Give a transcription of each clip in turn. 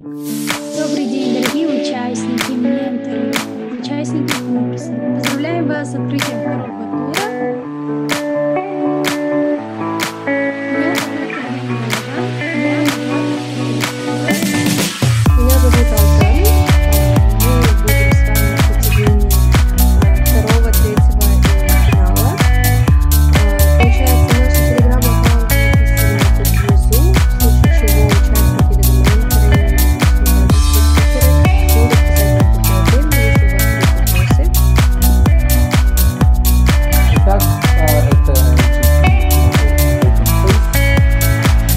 Добрый день, дорогие участники, менторы, участники курса. Поздравляем вас с открытием второго тура. Меня зовут Алтан. Мы будем с вами на протяжении второго, третьего и финала. Получается, наши телеграм-аккаунты написаны тут внизу, в случае чего участники или менторы, могут писать нам тут отдельно, если у вас будут вопросы. Итак, это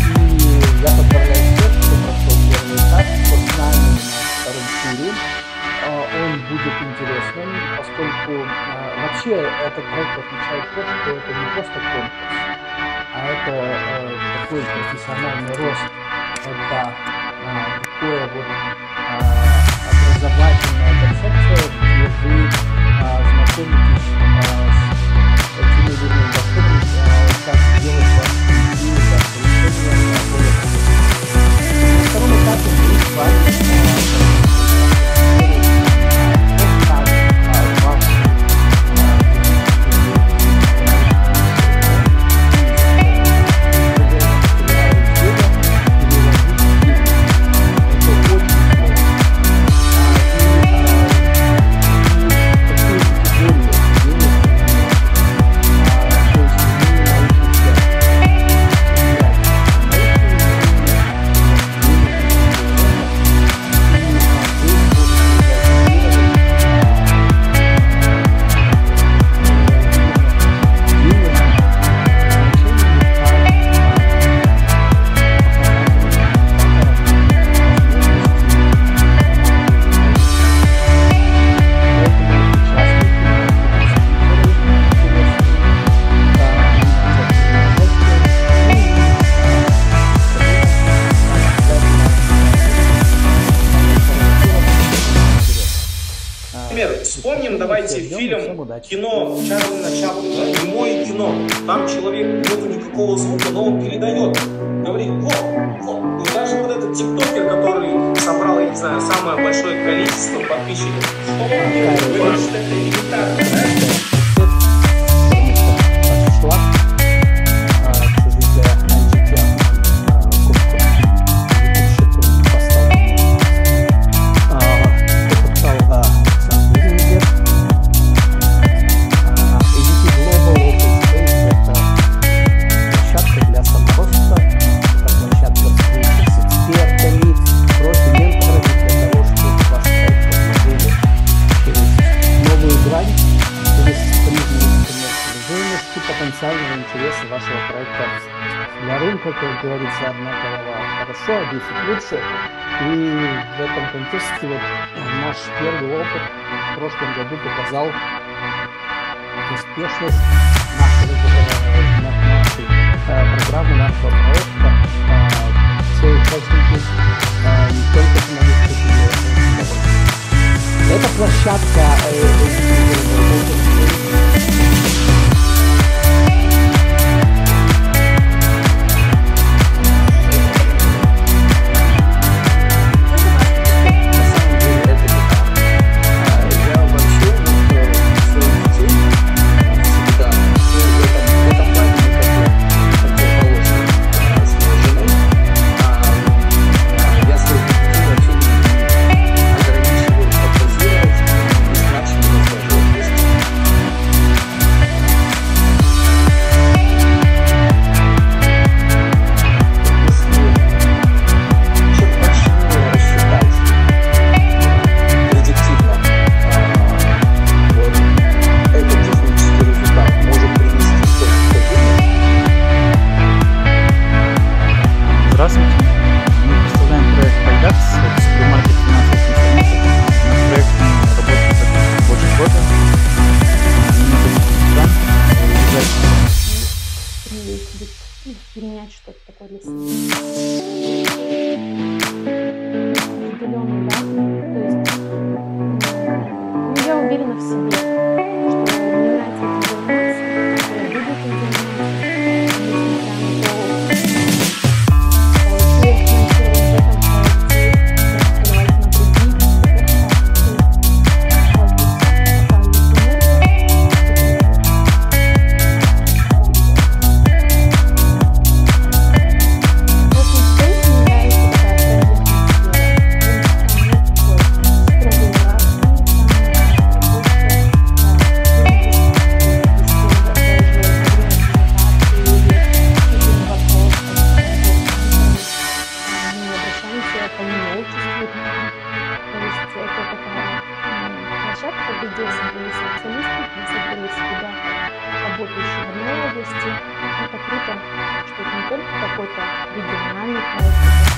и я поздравляю всех, кто прошел первый этап с нами на втором туре. Он будет интересным, поскольку вообще этот проект отличает то, что это не просто конкурс, а это такой профессиональный рост, это такое вот образовательная концепция, где вы знакомитесь с теми людьми, как сделать вашу идею, как решение более хорошим. На втором этапе мы с вами Вспомним, давайте фильм «Кино» Чарльза Чаплина, «Немое кино». Там человек, нету никакого звука, но он передает. Говорит, вот. И даже вот этот тиктокер, который собрал, я не знаю, самое большое количество подписчиков, что он делает? Говорит, что это элементарно, да? Потенциального интереса вашего проекта для рынка, как говорится, одна голова хорошо, а 10 лучше. И в этом контексте вот наш первый опыт в прошлом году показал успешность нашей программы, нашего проекта. Все участники, не только финалисты, но и эта площадка Я своих детей вообще не ограничиваю, как позировать, не творчеству. То есть это такая площадка, где собрались специалисты, где собрались ребята, работающие в одной области. Это круто, что это не только какой-то региональный проект,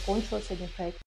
закончилось, один проект